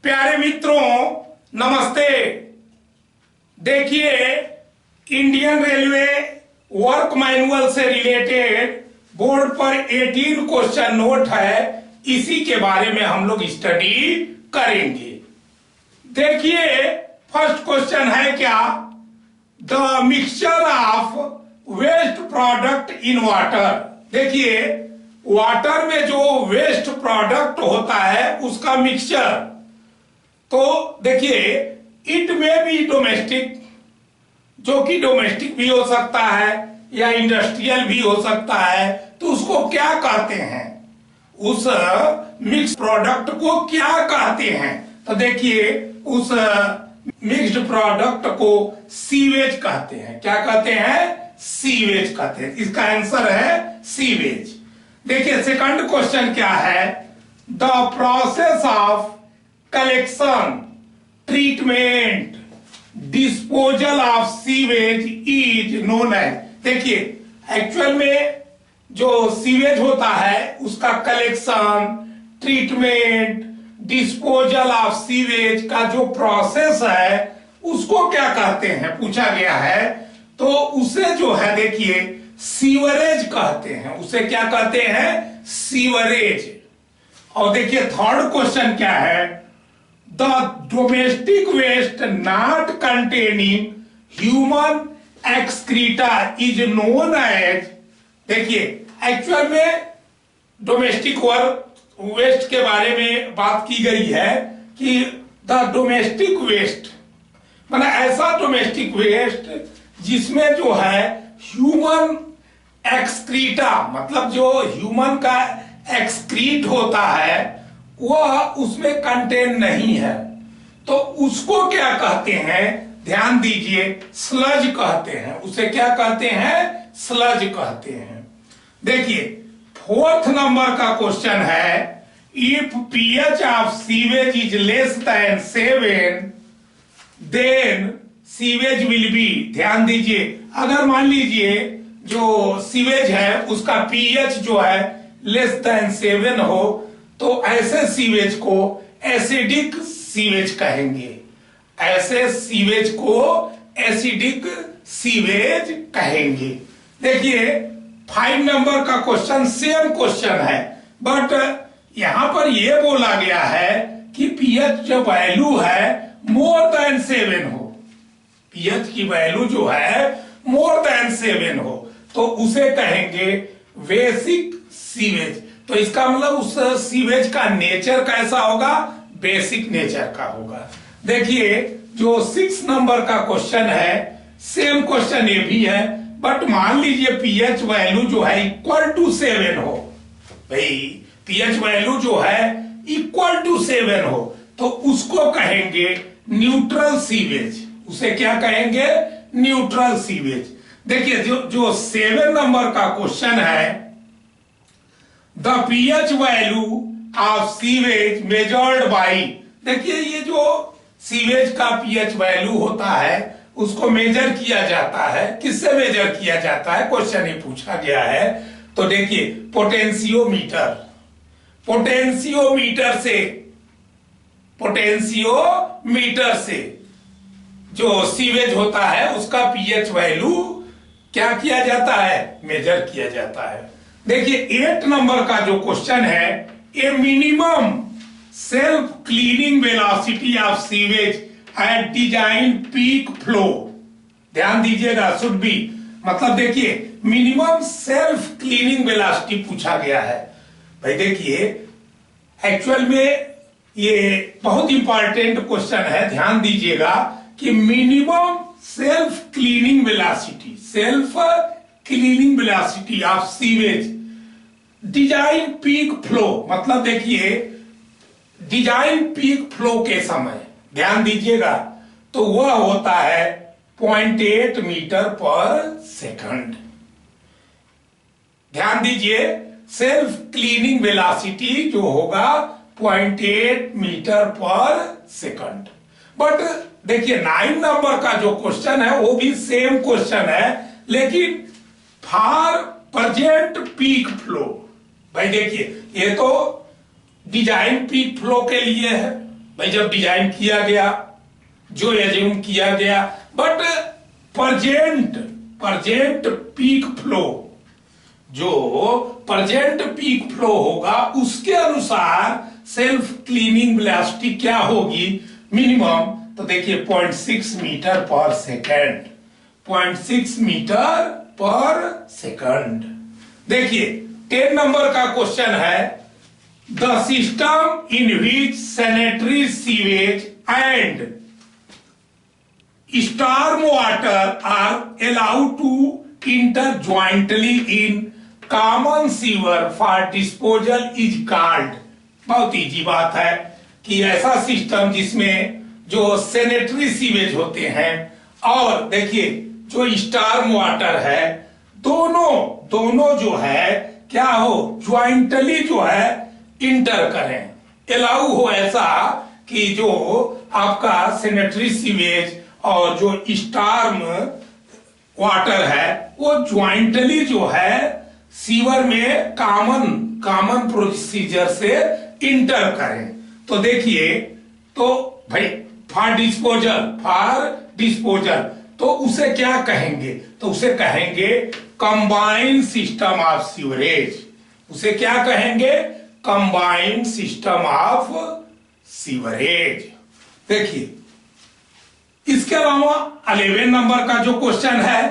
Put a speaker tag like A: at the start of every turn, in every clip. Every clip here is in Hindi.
A: प्यारे मित्रों, नमस्ते। देखिए, इंडियन रेलवे वर्क मैनुअल से रिलेटेड बोर्ड पर 18 क्वेश्चन नोट है, इसी के बारे में हम लोग स्टडी करेंगे। देखिए, फर्स्ट क्वेश्चन है क्या, the mixture of waste product in water. देखिए, वाटर में जो वेस्ट प्रोडक्ट होता है उसका मिक्सचर, तो देखिए इट में भी डोमेस्टिक, जो कि डोमेस्टिक भी हो सकता है या इंडस्ट्रियल भी हो सकता है, तो उसको क्या कहते हैं, उस मिक्स प्रोडक्ट को क्या कहते हैं। तो देखिए उस मिक्स्ड प्रोडक्ट को सीवेज कहते हैं। क्या कहते हैं? सीवेज कहते हैं। इसका आंसर है सीवेज। देखिए सेकंड क्वेश्चन क्या है, the process of collection, treatment, disposal of sewage is known as. देखिए एक्चुअल में जो सीवेज होता है उसका collection, treatment, disposal of sewage का जो प्रोसेस है उसको क्या कहते हैं पूछा गया है। तो उसे जो है देखिए सीवरेज कहते हैं। उसे क्या कहते हैं? सीवरेज। और देखिए थर्ड क्वेश्चन क्या है, the domestic waste not containing human excreta is known as. देखिए एक्चुअल में डोमेस्टिक वेस्ट के बारे में बात की गई है कि द डोमेस्टिक वेस्ट मतलब ऐसा डोमेस्टिक वेस्ट जिसमें जो है ह्यूमन एक्सक्रीटा, मतलब जो ह्यूमन का एक्सक्रीट होता है वह उसमें कंटेन नहीं है, तो उसको क्या कहते हैं? ध्यान दीजिए, स्लज कहते हैं। उसे क्या कहते हैं? स्लज कहते हैं। देखिए फोर्थ नंबर का क्वेश्चन है, if pH of sewage is less than 7 then sewage will be. ध्यान दीजिए, अगर मान लीजिए जो सीवेज है उसका पीएच जो है लेस देन 7 हो, तो ऐसे सीवेज को एसिडिक सीवेज कहेंगे। ऐसे सीवेज को एसिडिक सीवेज कहेंगे। देखिए 5 नंबर का क्वेश्चन सेम क्वेश्चन है, बट यहां पर यह बोला गया है कि पीएच जो वैल्यू है मोर देन 7 हो। पीएच की वैल्यू जो है मोर देन 7 हो तो उसे कहेंगे बेसिक सीवेज। तो इसका मतलब उस सीवेज का नेचर कैसा होगा? बेसिक नेचर का होगा। देखिए जो 6 नंबर का क्वेश्चन है, सेम क्वेश्चन ये भी है, बट मान लीजिए पीएच वैल्यू जो है इक्वल टू 7 हो। भाई पीएच वैल्यू जो है इक्वल टू 7 हो तो उसको कहेंगे न्यूट्रल सीवेज। उसे क्या कहेंगे? Neutral sewage. देखिए जो 7 नंबर का क्वेश्चन है, the pH value of sewage measured by. देखिए ये जो सीवेज का पीएच वैल्यू होता है उसको मेजर किया जाता है। किससे मेजर किया जाता है? क्वेश्चन ये पूछा गया है। तो देखिए पोटेंशियोमीटर, पोटेंशियोमीटर से जो सीवेज होता है उसका पीएच वैल्यू क्या किया जाता है? मेजर किया जाता है। देखिए 8 नंबर का जो क्वेश्चन है, a minimum self cleaning velocity of sewage at design peak flow. ध्यान दीजिएगा, शुड बी, मतलब देखिए मिनिमम सेल्फ क्लीनिंग वेलोसिटी पूछा गया है। भाई देखिए एक्चुअल में ये बहुत इंपॉर्टेंट क्वेश्चन है, ध्यान दीजिएगा कि minimum self cleaning velocity of sewage design peak flow, मतलब देखिए डिजाइन पीक फ्लो के समय ध्यान दीजिएगा तो वह होता है 0.8 मीटर पर सेकंड। ध्यान दीजिए सेल्फ क्लीनिंग वेलोसिटी जो होगा 0.8 मीटर पर सेकंड। बट देखिए 9 नंबर का जो क्वेश्चन है वो भी सेम क्वेश्चन है, लेकिन फॉर प्रेजेंट पीक फ्लो। भाई देखिए ये तो डिजाइन पीक फ्लो के लिए है, भाई जब डिजाइन किया गया, जो एज्यूम किया गया, बट प्रजेंट पीक फ्लो, जो प्रजेंट पीक फ्लो होगा उसके अनुसार सेल्फ क्लीनिंग वेलोसिटी क्या होगी मिनिमम, तो देखिए 0.6 मीटर पर सेकेंड, 0.6 मीटर पर सेकंड। देखिए 10 नंबर का क्वेश्चन है, the system in which sanitary sewage and storm water are allowed to enter jointly in common sewer for disposal is called। बहुत इजी बात है कि ऐसा सिस्टम जिसमें जो सैनिटरी सीवेज होते हैं और देखिए जो स्टॉर्म वाटर है, दोनों जो है क्या हो, ज्वाइंटली जो है इंटर करें, अलाउ हो ऐसा कि जो आपका सैनिटरी सीवेज और जो स्टॉर्म वाटर है वो ज्वाइंटली जो है सीवर में कॉमन प्रोसीजर से इंटर करें। तो देखिए, तो भाई फॉर डिस्पोजल तो उसे क्या कहेंगे, तो उसे कहेंगे कंबाइंड सिस्टम ऑफ सीवरेज। उसे क्या कहेंगे, कंबाइंड सिस्टम ऑफ सीवरेज। देखिए इसके अलावा 11 नंबर का जो क्वेश्चन है,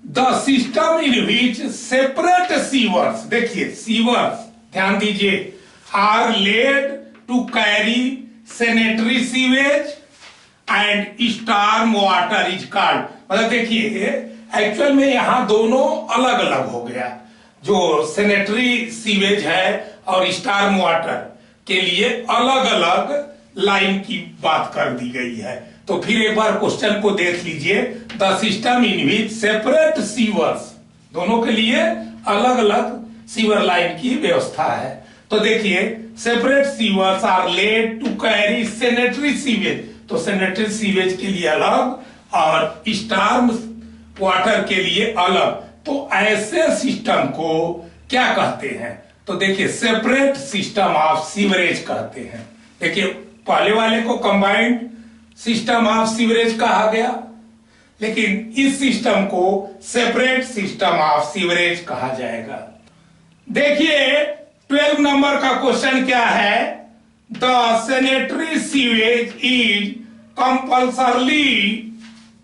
A: the system in which separate sewers, देखिए सीवर्स ध्यान दीजिए, are laid to carry sanitary sewage and storm water is called. मतलब देखिए एक्चुअल में यहां दोनों अलग अलग हो गया, जो सैनिटरी सीवेज है और स्टॉर्म वाटर के लिए अलग अलग लाइन की बात कर दी गई है। तो फिर एक बार क्वेश्चन को देख लीजिए, the system in which separate sewers, दोनों के लिए अलग अलग सीवर लाइन की व्यवस्था है। तो देखिए separate sewers are laid to carry sanitary sewage, तो सैनिटरी सीवेज के लिए अलग और स्टॉर्म वाटर के लिए अलग। तो ऐसे सिस्टम को क्या कहते हैं, तो देखिए सेपरेट सिस्टम ऑफ सीवरेज कहते हैं। देखिए पहले वाले को कंबाइंड सिस्टम ऑफ सीवरेज कहा गया, लेकिन इस सिस्टम को सेपरेट सिस्टम ऑफ सीवरेज कहा जाएगा। देखिए 12 नंबर का क्वेश्चन क्या है, the sanitary sewage is compulsorily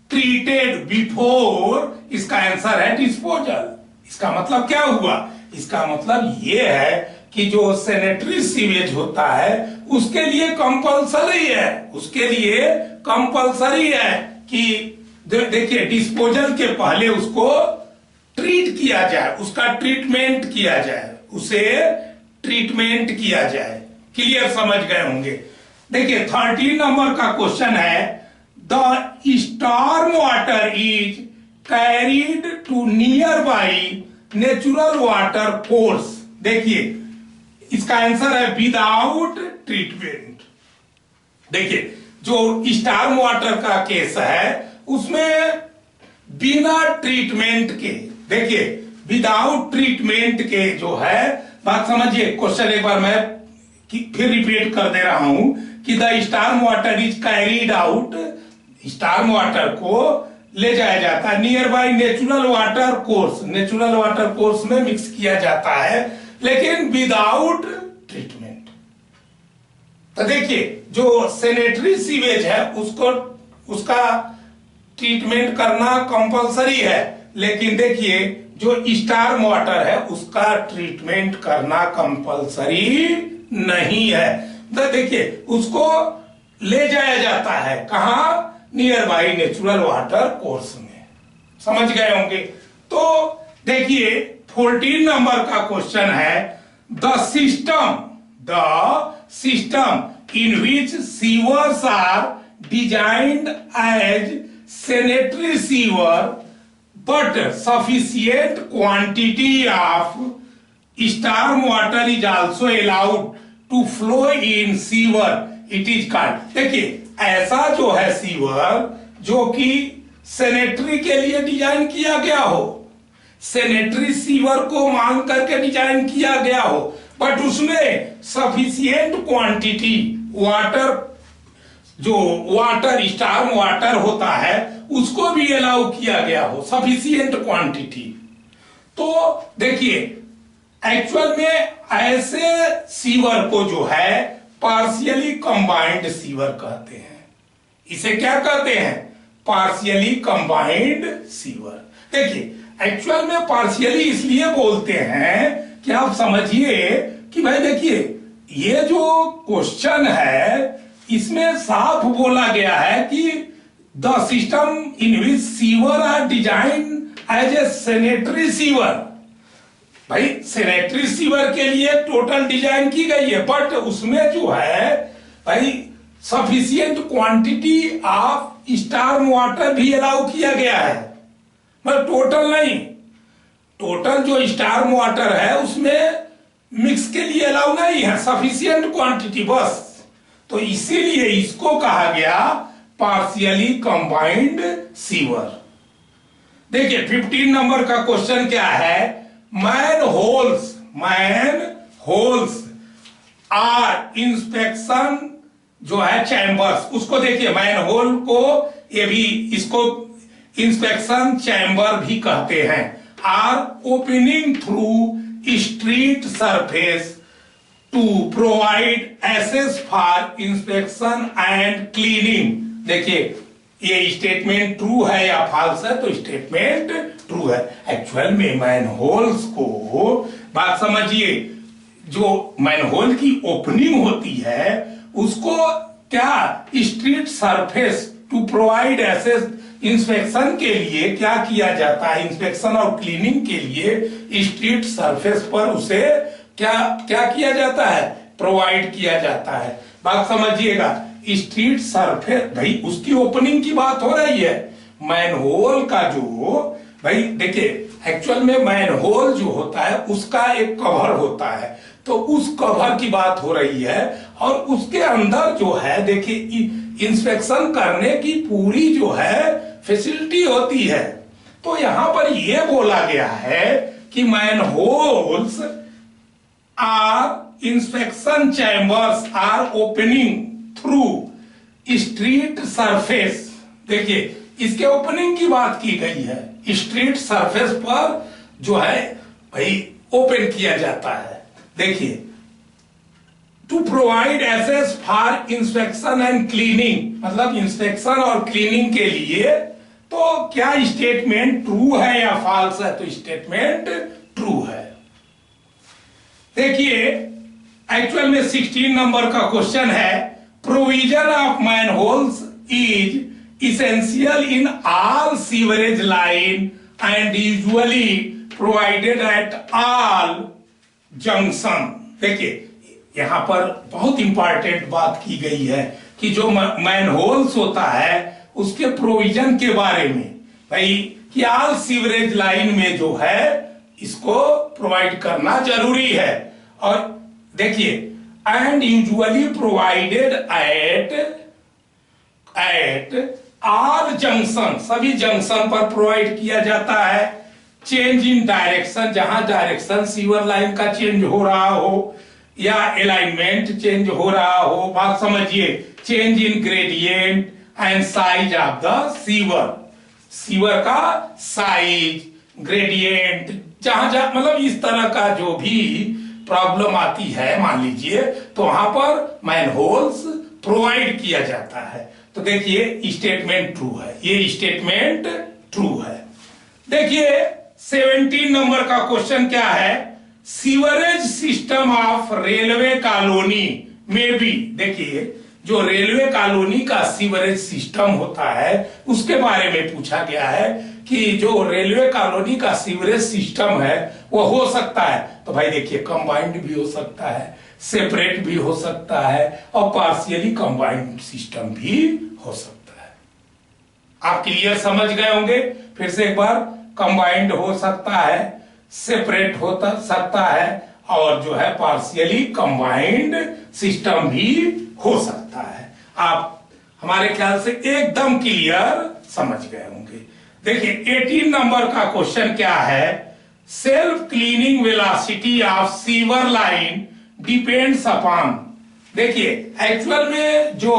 A: treated before, इसका आंसर है डिस्पोजल। इसका मतलब क्या हुआ, इसका मतलब यह है कि जो सैनिटरी सीवेज होता है उसके लिए कंपल्सरी है, उसके लिए कंपल्सरी है कि देखिए डिस्पोजल के पहले उसको ट्रीट किया जाए, उसका ट्रीटमेंट किया जाए, उसे ट्रीटमेंट किया जाए। क्लियर समझ गए होंगे। देखिए 13 नंबर का क्वेश्चन है, the storm water is carried to nearby natural water course. देखिए इसका आंसर है विदाउट ट्रीटमेंट। देखिए जो स्टॉर्म वाटर का केस है उसमें बिना ट्रीटमेंट के, देखिए विदाउट ट्रीटमेंट के जो है, बात समझिए। क्वेश्चन एक बार मैं फिर रिपीट कर दे रहा हूं कि the storm water is carried out, storm water को ले जाया जाता है near by natural water course, natural water course में मिक्स किया जाता है, लेकिन विदाउट ट्रीटमेंट। तो देखिए जो सैनिटरी सीवेज है उसको उसका ट्रीटमेंट करना कंपलसरी है, लेकिन देखिए जो स्टॉर्म वाटर है उसका ट्रीटमेंट करना कंपलसरी नहीं है। तो देखिए उसको ले जाया जाता है कहां, near by natural water course में। समझ गए होंगे। तो देखिए 14 नंबर का क्वेश्चन है, the system in which sewers are designed as sanitary sewer but sufficient quantity of storm water is also allowed to flow in sewer, it is called. देखिए ऐसा जो है सीवर जो कि सैनिटरी के लिए डिजाइन किया गया हो, सैनिटरी सीवर को मांग करके डिजाइन किया गया हो, बट उसमें सफिशिएंट क्वांटिटी वाटर जो वाटर स्टार्म वाटर होता है उसको भी अलाउ किया गया हो सफिशिएंट क्वांटिटी। तो देखिए एक्चुअल में ऐसे सीवर को जो है पार्शियली कंबाइंड सीवर कहते हैं। इसे क्या कहते हैं? Partially combined sewer. देखिए एक्चुअल में पार्शियली इसलिए बोलते हैं कि आप समझिए कि भाई देखिए ये जो क्वेश्चन है इसमें साफ बोला गया है कि the system in which sewer are design as a sanitary sewer. भाई सैनिटरी सीवर के लिए टोटल डिजाइन की गई है, बट उसमें जो है भाई sufficient quantity of storm water भी अलाउ किया गया है, मतलब टोटल नहीं। टोटल जो स्टार्म वाटर है उसमें मिक्स के लिए अलाउ नहीं है, सफिशिएंट क्वांटिटी बस। तो इसीलिए इसको कहा गया पार्शियली कंबाइंड सीवर। देखिए 15 नंबर का क्वेश्चन क्या है? मैन होल्स आर इंस्पेक्शन जो है चैम्बर्स, उसको देखिए मैन होल को ये भी इसको इंस्पेक्शन चैम्बर भी कहते हैं। Are opening through street surface to provide access for inspection and cleaning. देखिए ये स्टेटमेंट ट्रू है या फॉल्स है? तो स्टेटमेंट ट्रू है। एक्चुअल में मैनहोल्स को बात समझिए, जो मैनहोल की ओपनिंग होती है उसको क्या street surface to provide access inspection के लिए क्या किया जाता है? इंस्पेक्शन और क्लीनिंग के लिए स्ट्रीट सरफेस पर उसे क्या क्या किया जाता है? प्रोवाइड किया जाता है। बात समझिएगा, स्ट्रीट सरफेस भाई उसकी ओपनिंग की बात हो रही है। मैनहोल का जो भाई देखिए एक्चुअल में मैनहोल जो होता है उसका एक कवर होता है, तो उस कवर की बात हो रही है और उसके अंदर जो है देखिए इंस्पेक्शन करने की पूरी जो है फैसिलिटी होती है। तो यहां पर यह बोला गया है कि manholes are inspection chambers are opening through street surface. देखिए इसके ओपनिंग की बात की गई है, स्ट्रीट सरफेस पर जो है भाई ओपन किया जाता है। देखिए to provide access for inspection and cleaning, मतलब इंस्पेक्शन और क्लीनिंग के लिए। तो क्या स्टेटमेंट ट्रू है या फॉल्स है? तो स्टेटमेंट ट्रू है। देखिए एक्चुअल में 16 नंबर का क्वेश्चन है, provision of manholes is essential in all sewerage line and usually provided at all junction। देखिए यहां पर बहुत इंपॉर्टेंट बात की गई है कि जो मैनहोल्स होता है उसके प्रोविजन के बारे में, भाई कि ऑल सीवरेज लाइन में जो है इसको प्रोवाइड करना जरूरी है। और देखिए and usually provided at all junction, सभी जंक्शन पर प्रोवाइड किया जाता है। चेंज इन डायरेक्शन, जहां डायरेक्शन सीवर लाइन का चेंज हो रहा हो या अलाइनमेंट चेंज हो रहा हो, बात समझिए। Change in gradient and size of the sewer, sewer का साइज ग्रेडियंट जहां जहां मतलब इस तरह का जो भी प्रॉब्लम आती है मान लीजिए, तो वहां पर मैनहोल्स प्रोवाइड किया जाता है। तो देखिए स्टेटमेंट ट्रू है, ये स्टेटमेंट ट्रू है। देखिए 17 नंबर का क्वेश्चन क्या है, sewerage system of railway colony में भी। देखिए जो रेलवे कॉलोनी का सीवरेज सिस्टम होता है उसके बारे में पूछा गया है कि जो रेलवे कॉलोनी का सीवरेज सिस्टम है वो हो सकता है, तो भाई देखिए कंबाइंड भी हो सकता है, सेपरेट भी हो सकता है और पार्शियली कंबाइंड सिस्टम भी हो सकता है। आप क्लियर समझ गए होंगे। फिर से एक बार, कंबाइंड हो सकता है, सेपरेट हो सकता है और जो है पार्शियली कंबाइंड सिस्टम भी हो सकता है। आप हमारे ख्याल से एकदम क्लियर समझ गए होंगे। देखिए 18 नंबर का क्वेश्चन क्या है, self cleaning velocity of sewer line depends upon. देखिए एक्चुअल में जो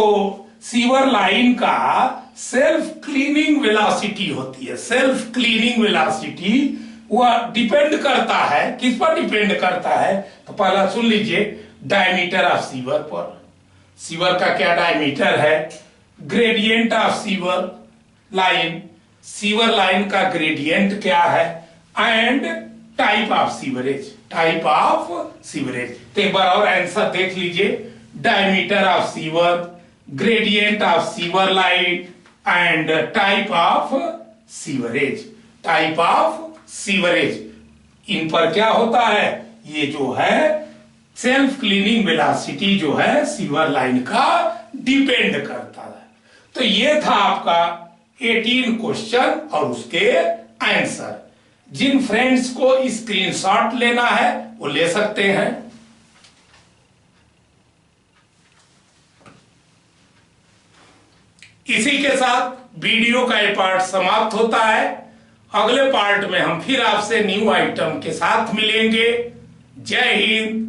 A: सीवर लाइन का सेल्फ क्लीनिंग वेलोसिटी होती है। सेल्फ क्लीनिंग वेलोसिटी वह डिपेंड करता है, किस पर डिपेंड करता है? तो पहला सुन लीजिए, डायमीटर ऑफ सीवर पर। सीवर का क्या डायमीटर है? Gradient of sewer line, sewer line का ग्रेडियंट क्या है? And type of sewerage, type of sewerage. तो एक बार और आंसर देख लीजिए, diameter of sewer, gradient of sewer line and type of sewerage, type of sewerage. इन पर क्या होता है? ये जो है सेल्फ क्लीनिंग वेलोसिटी जो है सीवर लाइन का डिपेंड करता है। तो ये था आपका 18 क्वेश्चन और उसके आंसर। जिन फ्रेंड्स को स्क्रीनशॉट लेना है वो ले सकते हैं। इसी के साथ वीडियो का ये पार्ट समाप्त होता है। अगले पार्ट में हम फिर आपसे न्यू आइटम के साथ मिलेंगे। जय हिंद,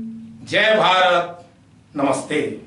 A: जय भारत, नमस्ते।